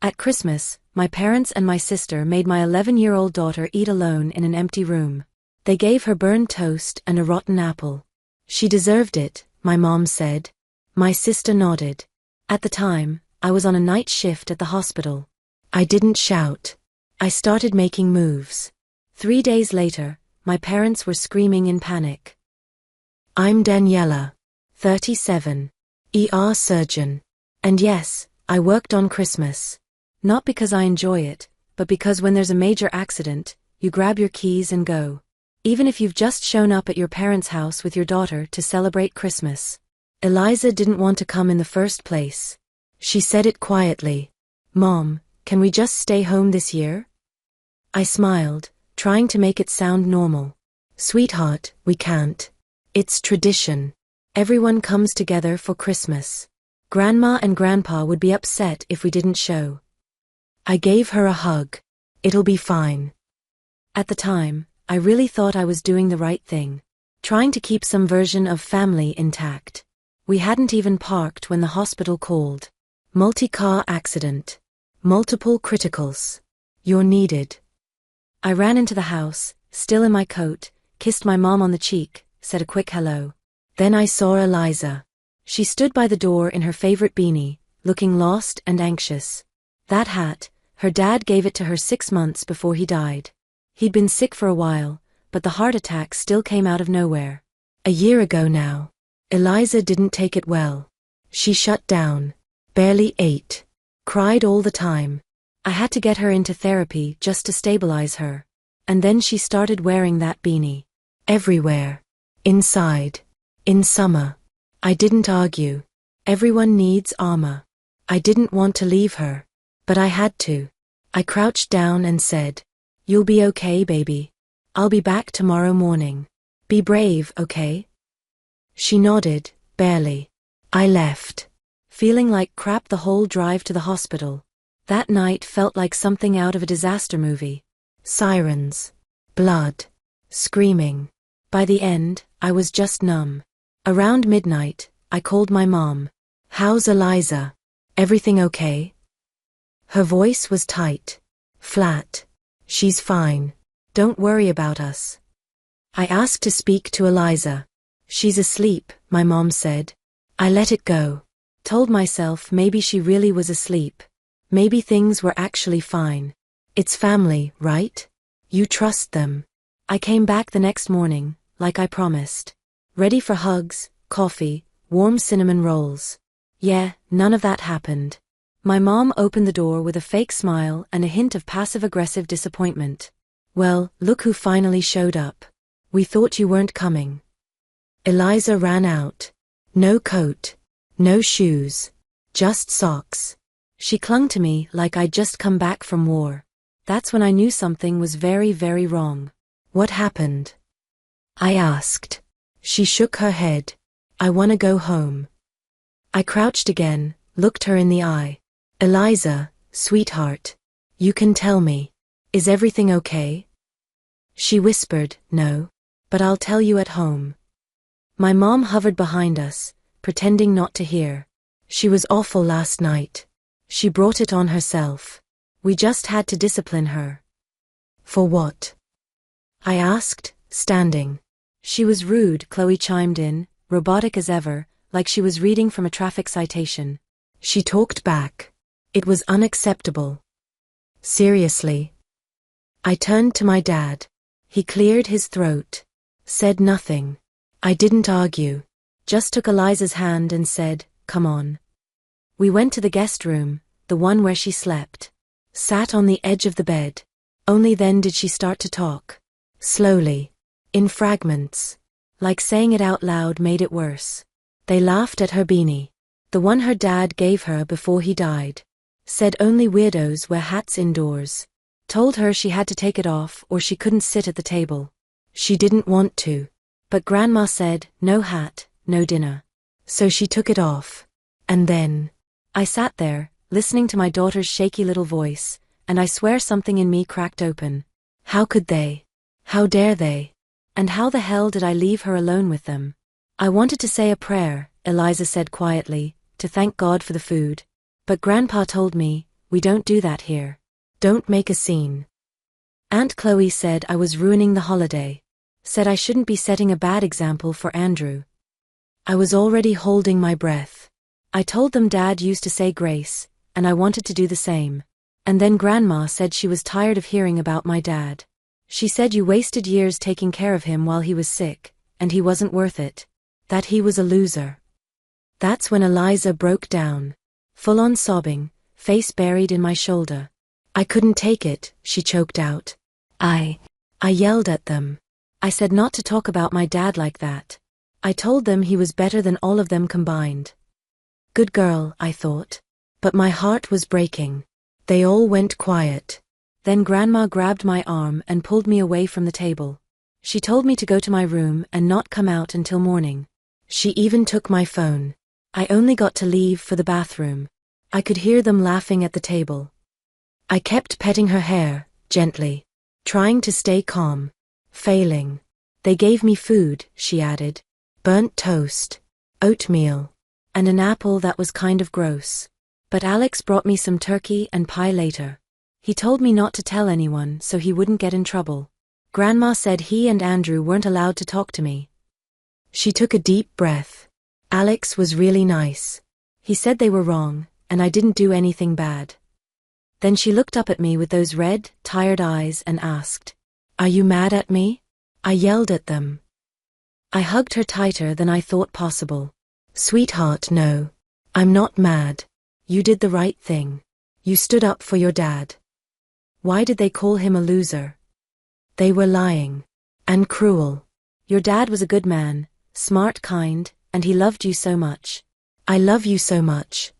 At Christmas, my parents and my sister made my 11-year-old daughter eat alone in an empty room. They gave her burned toast and a rotten apple. She deserved it, my mom said. My sister nodded. At the time, I was on a night shift at the hospital. I didn't shout. I started making moves. 3 days later, my parents were screaming in panic. I'm Daniela, 37, ER surgeon. And yes, I worked on Christmas. Not because I enjoy it, but because when there's a major accident, you grab your keys and go. Even if you've just shown up at your parents' house with your daughter to celebrate Christmas. Eliza didn't want to come in the first place. She said it quietly. Mom, can we just stay home this year? I smiled, trying to make it sound normal. Sweetheart, we can't. It's tradition. Everyone comes together for Christmas. Grandma and Grandpa would be upset if we didn't show. I gave her a hug. It'll be fine. At the time, I really thought I was doing the right thing. Trying to keep some version of family intact. We hadn't even parked when the hospital called. Multi-car accident. Multiple criticals. You're needed. I ran into the house, still in my coat, kissed my mom on the cheek, said a quick hello. Then I saw Eliza. She stood by the door in her favorite beanie, looking lost and anxious. That hat, her dad gave it to her 6 months before he died. He'd been sick for a while, but the heart attack still came out of nowhere. A year ago now. Eliza didn't take it well. She shut down. Barely ate. Cried all the time. I had to get her into therapy just to stabilize her. And then she started wearing that beanie. Everywhere. Inside. In summer. I didn't argue. Everyone needs armor. I didn't want to leave her. But I had to. I crouched down and said, You'll be okay, baby. I'll be back tomorrow morning. Be brave, okay? She nodded, barely. I left. Feeling like crap the whole drive to the hospital. That night felt like something out of a disaster movie. Sirens. Blood. Screaming. By the end, I was just numb. Around midnight, I called my mom. How's Eliza? Everything okay? Her voice was tight. Flat. She's fine. Don't worry about us. I asked to speak to Eliza. She's asleep, my mom said. I let it go. Told myself maybe she really was asleep. Maybe things were actually fine. It's family, right? You trust them. I came back the next morning, like I promised. Ready for hugs, coffee, warm cinnamon rolls. Yeah, none of that happened. My mom opened the door with a fake smile and a hint of passive-aggressive disappointment. Well, look who finally showed up. We thought you weren't coming. Eliza ran out. No coat. No shoes. Just socks. She clung to me like I'd just come back from war. That's when I knew something was very, very wrong. What happened? I asked. She shook her head. I wanna go home. I crouched again, looked her in the eye. Eliza, sweetheart. You can tell me. Is everything okay? She whispered, no. But I'll tell you at home. My mom hovered behind us, pretending not to hear. She was awful last night. She brought it on herself. We just had to discipline her. For what? I asked, standing. She was rude, Chloe chimed in, robotic as ever, like she was reading from a traffic citation. She talked back. It was unacceptable. Seriously. I turned to my dad. He cleared his throat. Said nothing. I didn't argue. Just took Eliza's hand and said, come on. We went to the guest room, the one where she slept. Sat on the edge of the bed. Only then did she start to talk. Slowly. In fragments. Like saying it out loud made it worse. They laughed at her beanie. The one her dad gave her before he died. Said only weirdos wear hats indoors. Told her she had to take it off or she couldn't sit at the table. She didn't want to. But Grandma said, no hat, no dinner. So she took it off. And then, I sat there, listening to my daughter's shaky little voice, and I swear something in me cracked open. How could they? How dare they? And how the hell did I leave her alone with them? I wanted to say a prayer, Eliza said quietly, to thank God for the food. But Grandpa told me, We don't do that here. Don't make a scene. Aunt Chloe said I was ruining the holiday. Said I shouldn't be setting a bad example for Andrew. I was already holding my breath. I told them Dad used to say grace, and I wanted to do the same. And then Grandma said she was tired of hearing about my dad. She said you wasted years taking care of him while he was sick, and he wasn't worth it. That he was a loser. That's when Eliza broke down. Full on sobbing, face buried in my shoulder. I couldn't take it, she choked out. I yelled at them. I said not to talk about my dad like that. I told them he was better than all of them combined. Good girl, I thought. But my heart was breaking. They all went quiet. Then Grandma grabbed my arm and pulled me away from the table. She told me to go to my room and not come out until morning. She even took my phone. I only got to leave for the bathroom. I could hear them laughing at the table. I kept petting her hair, gently, trying to stay calm. Failing. They gave me food, she added. Burnt toast, oatmeal, and an apple that was kind of gross. But Alex brought me some turkey and pie later. He told me not to tell anyone so he wouldn't get in trouble. Grandma said he and Andrew weren't allowed to talk to me. She took a deep breath. Alex was really nice. He said they were wrong, and I didn't do anything bad. Then she looked up at me with those red, tired eyes and asked, "Are you mad at me?" I yelled at them. I hugged her tighter than I thought possible. Sweetheart, no. I'm not mad. You did the right thing. You stood up for your dad. Why did they call him a loser? They were lying. And cruel. Your dad was a good man, smart, kind, and he loved you so much. I love you so much.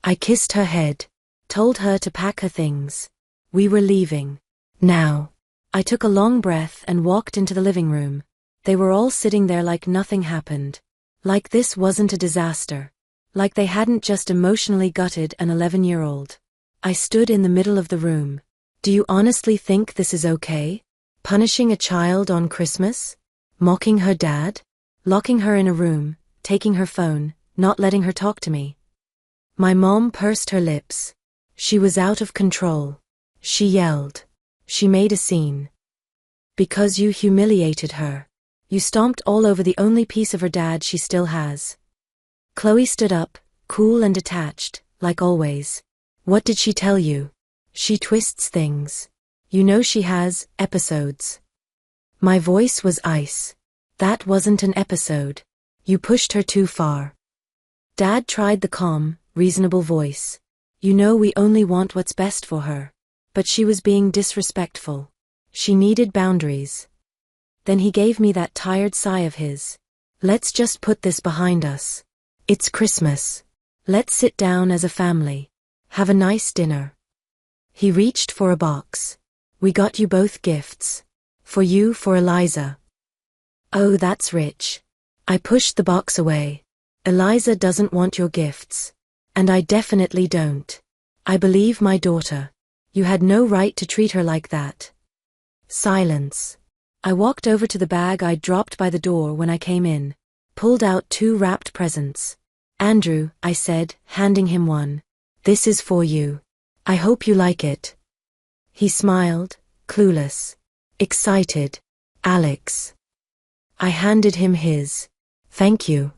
I kissed her head, told her to pack her things. We were leaving. Now. I took a long breath and walked into the living room. They were all sitting there like nothing happened. Like this wasn't a disaster. Like they hadn't just emotionally gutted an 11-year-old. I stood in the middle of the room. Do you honestly think this is okay? Punishing a child on Christmas? Mocking her dad? Locking her in a room, taking her phone, not letting her talk to me? My mom pursed her lips. She was out of control. She yelled. She made a scene. Because you humiliated her. You stomped all over the only piece of her dad she still has. Chloe stood up, cool and detached, like always. What did she tell you? She twists things. You know she has episodes. My voice was ice. That wasn't an episode. You pushed her too far. Dad tried the calm, reasonable voice. You know we only want what's best for her. But she was being disrespectful. She needed boundaries. Then he gave me that tired sigh of his. Let's just put this behind us. It's Christmas. Let's sit down as a family. Have a nice dinner. He reached for a box. We got you both gifts. For you, for Eliza. Oh, that's rich. I pushed the box away. Eliza doesn't want your gifts. And I definitely don't. I believe my daughter. You had no right to treat her like that. Silence. I walked over to the bag I'd dropped by the door when I came in. Pulled out 2 wrapped presents. Andrew, I said, handing him one. This is for you. I hope you like it. He smiled, clueless. Excited. Alex. I handed him his. Thank you.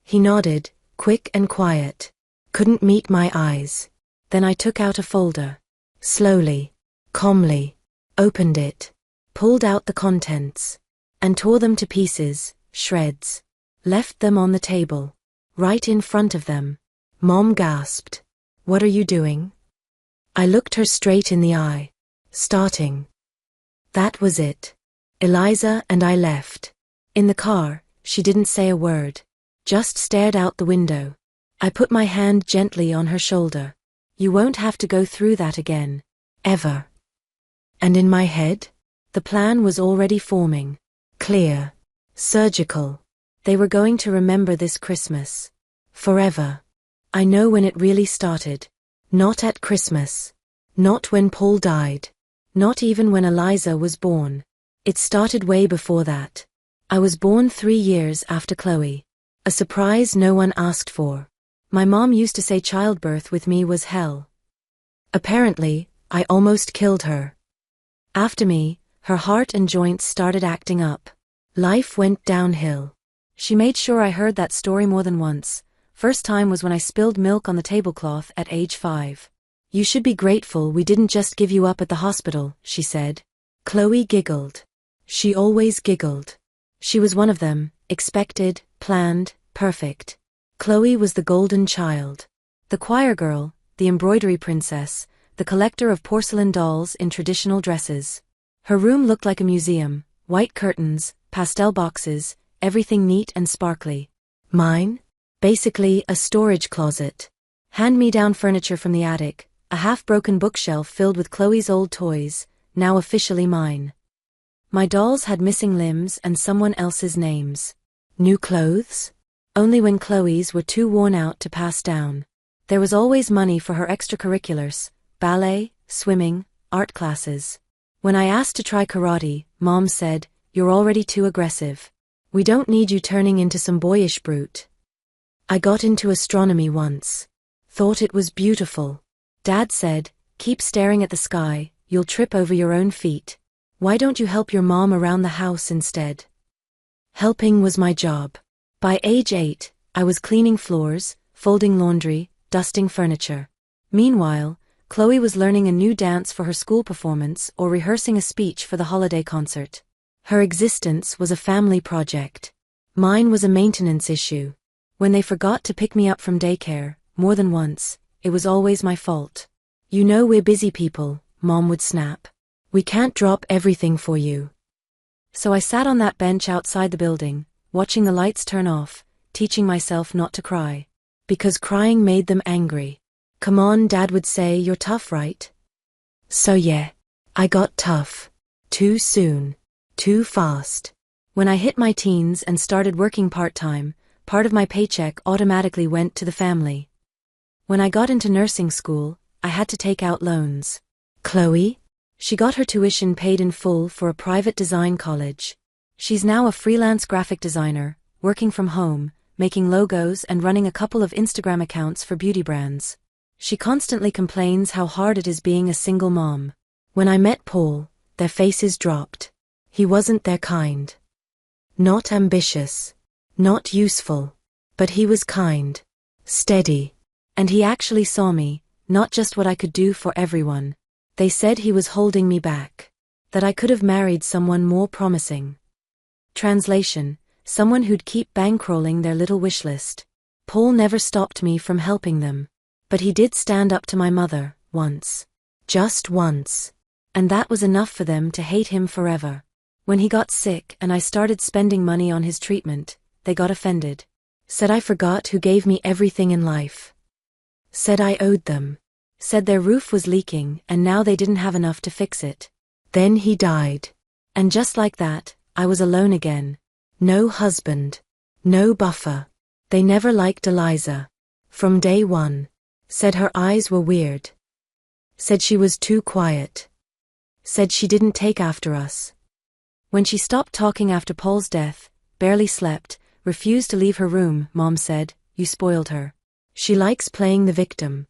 He nodded, quick and quiet. Couldn't meet my eyes. Then I took out a folder. Slowly, calmly, opened it, pulled out the contents, and tore them to pieces, shreds. Left them on the table, right in front of them. Mom gasped. What are you doing? I looked her straight in the eye. Starting. That was it. Eliza and I left. In the car, she didn't say a word, just stared out the window. I put my hand gently on her shoulder. You won't have to go through that again. Ever. And in my head, the plan was already forming. Clear. Surgical. They were going to remember this Christmas. Forever. I know when it really started. Not at Christmas. Not when Paul died. Not even when Eliza was born. It started way before that. I was born 3 years after Chloe. A surprise no one asked for. My mom used to say childbirth with me was hell. Apparently, I almost killed her. After me, her heart and joints started acting up. Life went downhill. She made sure I heard that story more than once. First time was when I spilled milk on the tablecloth at age 5. You should be grateful we didn't just give you up at the hospital, she said. Chloe giggled. She always giggled. She was one of them, expected, planned, perfect. Chloe was the golden child. The choir girl, the embroidery princess, the collector of porcelain dolls in traditional dresses. Her room looked like a museum, white curtains, pastel boxes, everything neat and sparkly. Mine? Basically a storage closet. Hand-me-down furniture from the attic, a half-broken bookshelf filled with Chloe's old toys, now officially mine. My dolls had missing limbs and someone else's names. New clothes? Only when Chloe's were too worn out to pass down. There was always money for her extracurriculars, ballet, swimming, art classes. When I asked to try karate, Mom said, "You're already too aggressive. We don't need you turning into some boyish brute." I got into astronomy once. Thought it was beautiful. Dad said, "Keep staring at the sky, you'll trip over your own feet. Why don't you help your mom around the house instead?" Helping was my job. By age 8, I was cleaning floors, folding laundry, dusting furniture. Meanwhile, Chloe was learning a new dance for her school performance or rehearsing a speech for the holiday concert. Her existence was a family project. Mine was a maintenance issue. When they forgot to pick me up from daycare, more than once, it was always my fault. "You know we're busy people," Mom would snap. "We can't drop everything for you." So I sat on that bench outside the building, watching the lights turn off, teaching myself not to cry. Because crying made them angry. "Come on," Dad would say, "you're tough, right?" So yeah, I got tough. Too soon. Too fast. When I hit my teens and started working part-time, part of my paycheck automatically went to the family. When I got into nursing school, I had to take out loans. Chloe? She got her tuition paid in full for a private design college. She's now a freelance graphic designer, working from home, making logos and running a couple of Instagram accounts for beauty brands. She constantly complains how hard it is being a single mom. When I met Paul, their faces dropped. He wasn't their kind. Not ambitious. Not useful. But he was kind. Steady. And he actually saw me, not just what I could do for everyone. They said he was holding me back. That I could have married someone more promising. Translation: someone who'd keep bankrolling their little wish list. Paul never stopped me from helping them. But he did stand up to my mother, once. Just once. And that was enough for them to hate him forever. When he got sick and I started spending money on his treatment, they got offended. Said I forgot who gave me everything in life. Said I owed them. Said their roof was leaking and now they didn't have enough to fix it. Then he died. And just like that, I was alone again. No husband. No buffer. They never liked Eliza. From day one. Said her eyes were weird. Said she was too quiet. Said she didn't take after us. When she stopped talking after Paul's death, barely slept, refused to leave her room, Mom said, "You spoiled her. She likes playing the victim."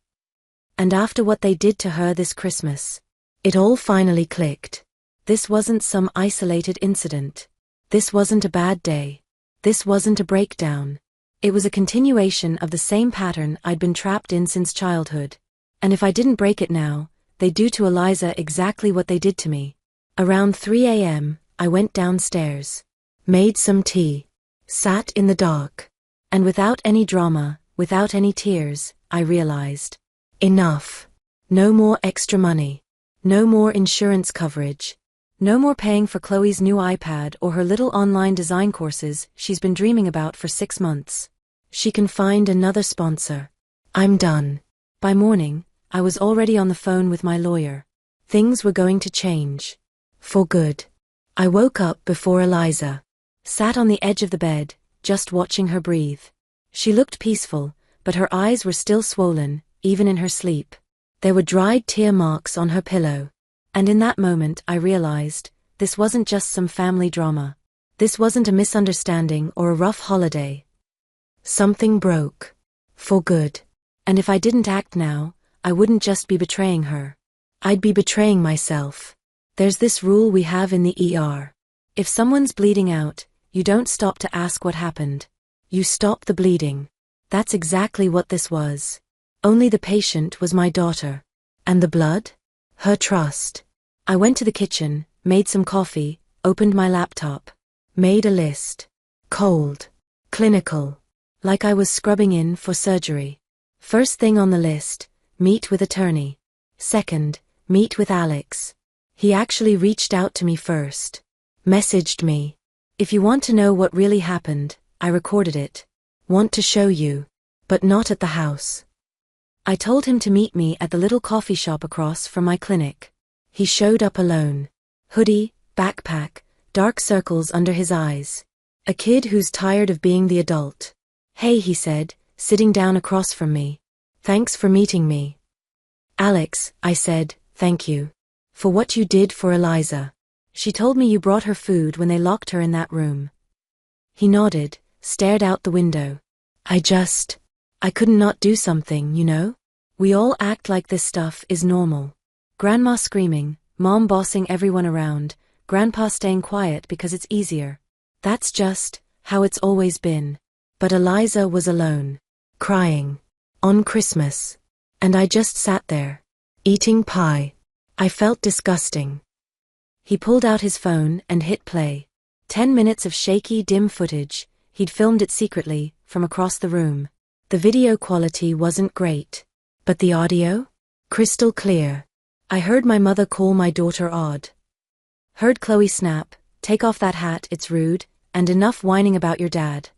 And after what they did to her this Christmas, it all finally clicked. This wasn't some isolated incident. This wasn't a bad day. This wasn't a breakdown. It was a continuation of the same pattern I'd been trapped in since childhood. And if I didn't break it now, they'd do to Eliza exactly what they did to me. Around 3 a.m., I went downstairs. Made some tea. Sat in the dark. And without any drama, without any tears, I realized. Enough. No more extra money. No more insurance coverage. No more paying for Chloe's new iPad or her little online design courses she's been dreaming about for 6 months. She can find another sponsor. I'm done. By morning, I was already on the phone with my lawyer. Things were going to change. For good. I woke up before Eliza. Sat on the edge of the bed, just watching her breathe. She looked peaceful, but her eyes were still swollen, even in her sleep. There were dried tear marks on her pillow. And in that moment I realized, this wasn't just some family drama. This wasn't a misunderstanding or a rough holiday. Something broke. For good. And if I didn't act now, I wouldn't just be betraying her. I'd be betraying myself. There's this rule we have in the ER. If someone's bleeding out, you don't stop to ask what happened. You stop the bleeding. That's exactly what this was. Only the patient was my daughter. And the blood? Her trust. I went to the kitchen, made some coffee, opened my laptop. Made a list. Cold. Clinical. Like I was scrubbing in for surgery. First thing on the list, meet with attorney. Second, meet with Alex. He actually reached out to me first. Messaged me. If you want to know what really happened, I recorded it. Want to show you. But not at the house. I told him to meet me at the little coffee shop across from my clinic. He showed up alone. Hoodie, backpack, dark circles under his eyes. A kid who's tired of being the adult. Hey, he said, sitting down across from me. Thanks for meeting me. Alex, I said, thank you. For what you did for Eliza. She told me you brought her food when they locked her in that room. He nodded, stared out the window. I couldn't not do something, you know? We all act like this stuff is normal. Grandma screaming, mom bossing everyone around, grandpa staying quiet because it's easier. That's just how it's always been. But Eliza was alone. Crying. On Christmas. And I just sat there. Eating pie. I felt disgusting. He pulled out his phone and hit play. 10 minutes of shaky, dim footage. He'd filmed it secretly, from across the room. The video quality wasn't great. But the audio? Crystal clear. I heard my mother call my daughter odd. Heard Chloe snap, take off that hat, it's rude, and enough whining about your dad.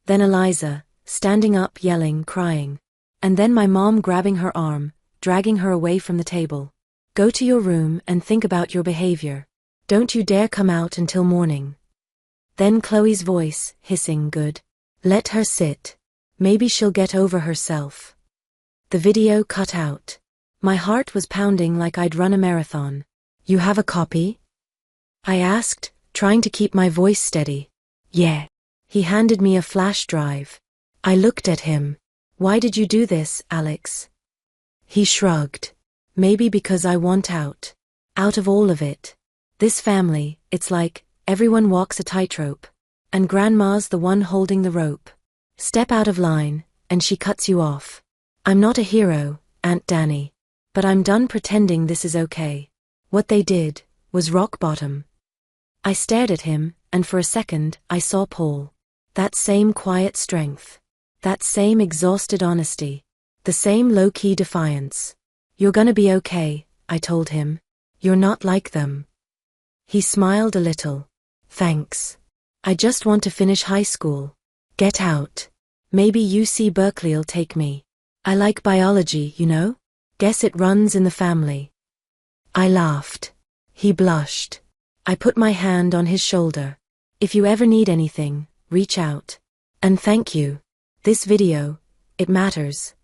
Then Eliza, standing up, yelling, crying. And then my mom grabbing her arm, dragging her away from the table. Go to your room and think about your behavior. Don't you dare come out until morning. Then Chloe's voice, hissing, good. Let her sit. Maybe she'll get over herself. The video cut out. My heart was pounding like I'd run a marathon. You have a copy? I asked, trying to keep my voice steady. Yeah. He handed me a flash drive. I looked at him. Why did you do this, Alex? He shrugged. Maybe because I want out. Out of all of it. This family, it's like, everyone walks a tightrope. And grandma's the one holding the rope. Step out of line, and she cuts you off. I'm not a hero, Aunt Danny. But I'm done pretending this is okay. What they did was rock bottom. I stared at him, and for a second, I saw Paul. That same quiet strength. That same exhausted honesty. The same low-key defiance. You're gonna be okay, I told him. You're not like them. He smiled a little. Thanks. I just want to finish high school. Get out. Maybe UC Berkeley'll take me. I like biology, you know? Guess it runs in the family. I laughed. He blushed. I put my hand on his shoulder. If you ever need anything, reach out. And thank you. This video, it matters.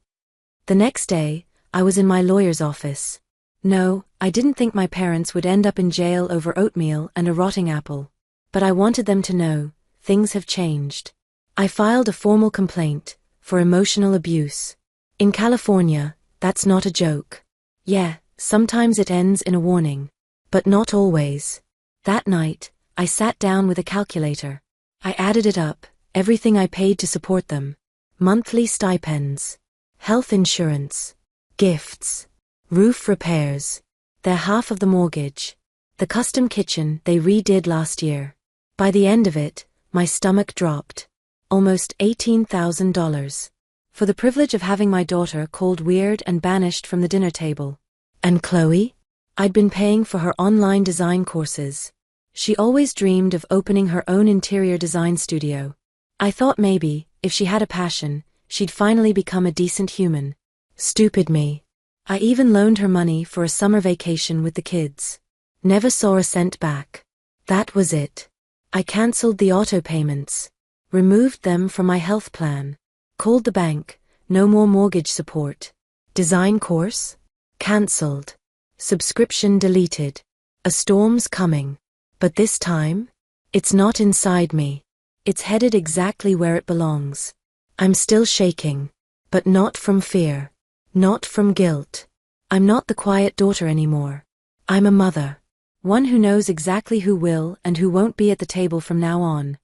The next day, I was in my lawyer's office. No, I didn't think my parents would end up in jail over oatmeal and a rotting apple. But I wanted them to know, things have changed. I filed a formal complaint for emotional abuse. In California, that's not a joke. Yeah, sometimes it ends in a warning. But not always. That night, I sat down with a calculator. I added it up, everything I paid to support them. Monthly stipends. Health insurance. Gifts. Roof repairs. They're half of the mortgage. The custom kitchen they redid last year. By the end of it, my stomach dropped. Almost $18,000. For the privilege of having my daughter called weird and banished from the dinner table. And Chloe? I'd been paying for her online design courses. She always dreamed of opening her own interior design studio. I thought maybe, if she had a passion, she'd finally become a decent human. Stupid me. I even loaned her money for a summer vacation with the kids. Never saw a cent back. That was it. I cancelled the auto payments. Removed them from my health plan. Called the bank, no more mortgage support. Design course? Cancelled. Subscription deleted. A storm's coming. But this time? It's not inside me. It's headed exactly where it belongs. I'm still shaking. But not from fear. Not from guilt. I'm not the quiet daughter anymore. I'm a mother. One who knows exactly who will and who won't be at the table from now on.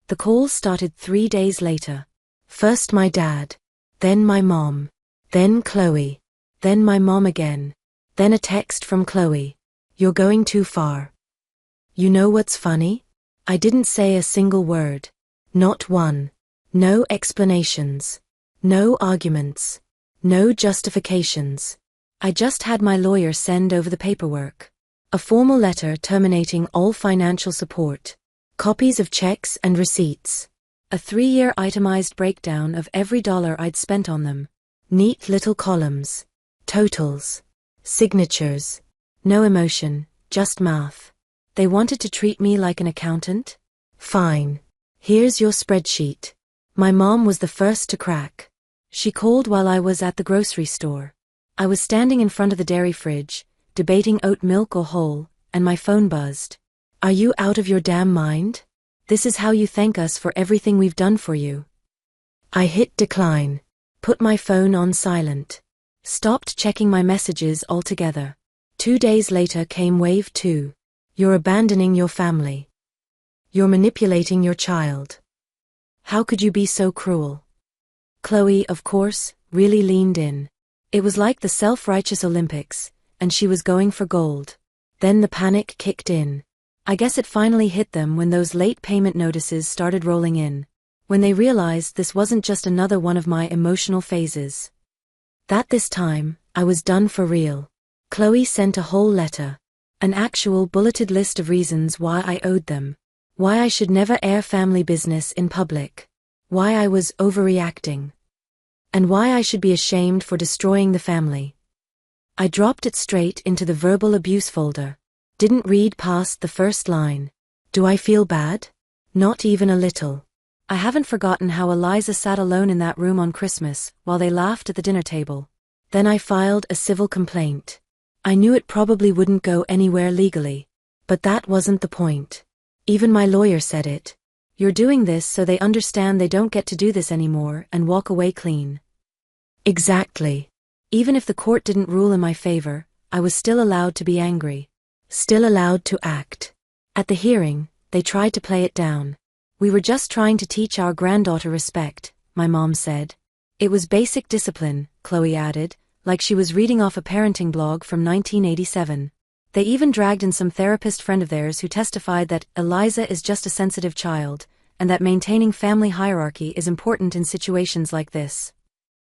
The calls started 3 days later. First my dad. Then my mom. Then Chloe. Then my mom again. Then a text from Chloe. You're going too far. You know what's funny? I didn't say a single word. Not one. No explanations. No arguments. No justifications. I just had my lawyer send over the paperwork. A formal letter terminating all financial support. Copies of checks and receipts. A 3-year itemized breakdown of every dollar I'd spent on them. Neat little columns. Totals. Signatures. No emotion, just math. They wanted to treat me like an accountant? Fine. Here's your spreadsheet. My mom was the first to crack. She called while I was at the grocery store. I was standing in front of the dairy fridge, debating oat milk or whole, and my phone buzzed. Are you out of your damn mind? This is how you thank us for everything we've done for you. I hit decline. Put my phone on silent. Stopped checking my messages altogether. 2 days later came wave 2. You're abandoning your family. You're manipulating your child. How could you be so cruel? Chloe, of course, really leaned in. It was like the self-righteous Olympics, and she was going for gold. Then the panic kicked in. I guess it finally hit them when those late payment notices started rolling in. When they realized this wasn't just another one of my emotional phases. That this time, I was done for real. Chloe sent a whole letter. An actual bulleted list of reasons why I owed them. Why I should never air family business in public. Why I was overreacting. And why I should be ashamed for destroying the family. I dropped it straight into the verbal abuse folder. Didn't read past the first line. Do I feel bad? Not even a little. I haven't forgotten how Eliza sat alone in that room on Christmas while they laughed at the dinner table. Then I filed a civil complaint. I knew it probably wouldn't go anywhere legally. But that wasn't the point. Even my lawyer said it. You're doing this so they understand they don't get to do this anymore and walk away clean. Exactly. Even if the court didn't rule in my favor, I was still allowed to be angry. Still allowed to act. At the hearing, they tried to play it down. We were just trying to teach our granddaughter respect, my mom said. It was basic discipline, Chloe added, like she was reading off a parenting blog from 1987. They even dragged in some therapist friend of theirs who testified that Eliza is just a sensitive child, and that maintaining family hierarchy is important in situations like this.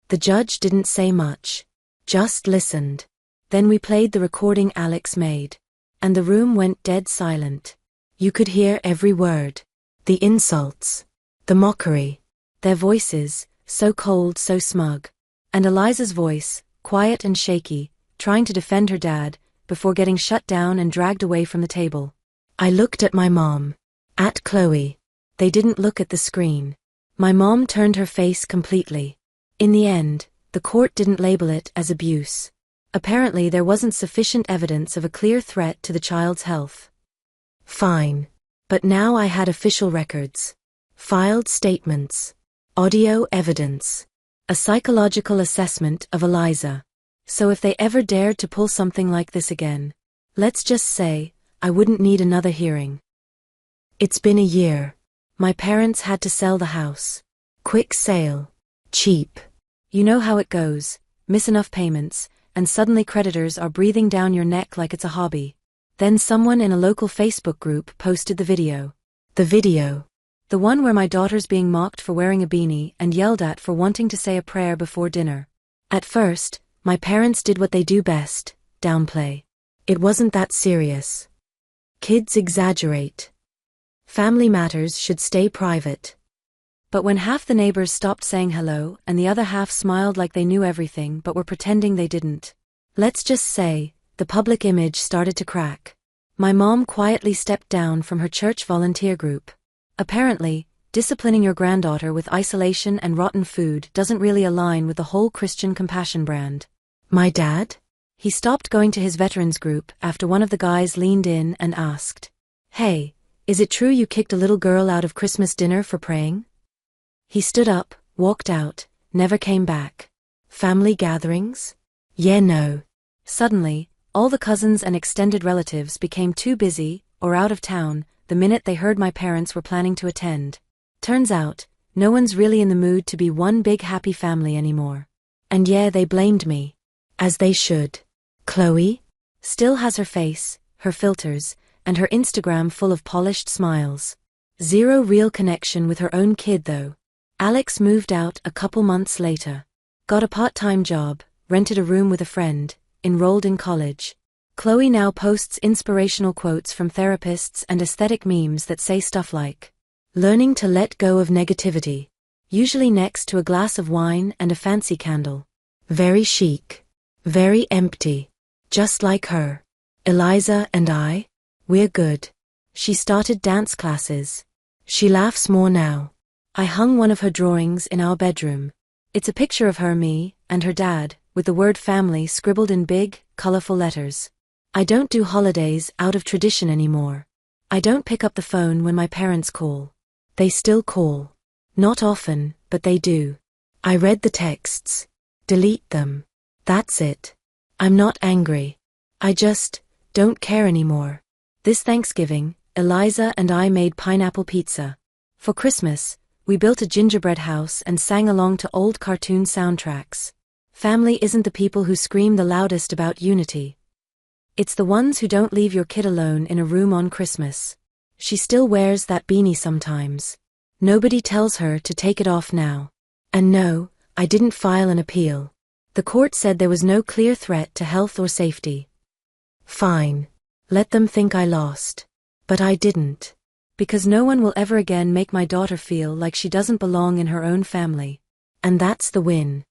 The judge didn't say much. Just listened. Then we played the recording Alex made. And the room went dead silent. You could hear every word. The insults. The mockery. Their voices, so cold, so smug. And Eliza's voice, quiet and shaky, trying to defend her dad, before getting shut down and dragged away from the table. I looked at my mom. At Chloe. They didn't look at the screen. My mom turned her face completely. In the end, the court didn't label it as abuse. Apparently there wasn't sufficient evidence of a clear threat to the child's health. Fine. But now I had official records. Filed statements. Audio evidence. A psychological assessment of Eliza. So if they ever dared to pull something like this again, let's just say, I wouldn't need another hearing. It's been a year. My parents had to sell the house. Quick sale. Cheap. You know how it goes. Miss enough payments, and suddenly creditors are breathing down your neck like it's a hobby. Then someone in a local Facebook group posted the video. The video. The one where my daughter's being mocked for wearing a beanie and yelled at for wanting to say a prayer before dinner. At first, my parents did what they do best, downplay. It wasn't that serious. Kids exaggerate. Family matters should stay private. But when half the neighbors stopped saying hello and the other half smiled like they knew everything but were pretending they didn't, let's just say, the public image started to crack. My mom quietly stepped down from her church volunteer group. Apparently, disciplining your granddaughter with isolation and rotten food doesn't really align with the whole Christian compassion brand. My dad? He stopped going to his veterans group after one of the guys leaned in and asked, "Hey, is it true you kicked a little girl out of Christmas dinner for praying?" He stood up, walked out, never came back. Family gatherings? Yeah, no. Suddenly, all the cousins and extended relatives became too busy, or out of town, the minute they heard my parents were planning to attend. Turns out, no one's really in the mood to be one big happy family anymore. And yeah, they blamed me. As they should. Chloe still has her face, her filters, and her Instagram full of polished smiles. Zero real connection with her own kid though. Alex moved out a couple months later. Got a part-time job, rented a room with a friend, enrolled in college. Chloe now posts inspirational quotes from therapists and aesthetic memes that say stuff like, learning to let go of negativity. Usually next to a glass of wine and a fancy candle. Very chic. Very empty. Just like her. Eliza and I? We're good. She started dance classes. She laughs more now. I hung one of her drawings in our bedroom. It's a picture of her, me, and her dad, with the word family scribbled in big, colorful letters. I don't do holidays out of tradition anymore. I don't pick up the phone when my parents call. They still call. Not often, but they do. I read the texts. Delete them. That's it. I'm not angry. I just don't care anymore. This Thanksgiving, Eliza and I made pineapple pizza. For Christmas, we built a gingerbread house and sang along to old cartoon soundtracks. Family isn't the people who scream the loudest about unity. It's the ones who don't leave your kid alone in a room on Christmas. She still wears that beanie sometimes. Nobody tells her to take it off now. And no, I didn't file an appeal. The court said there was no clear threat to health or safety. Fine. Let them think I lost. But I didn't. Because no one will ever again make my daughter feel like she doesn't belong in her own family. And that's the win.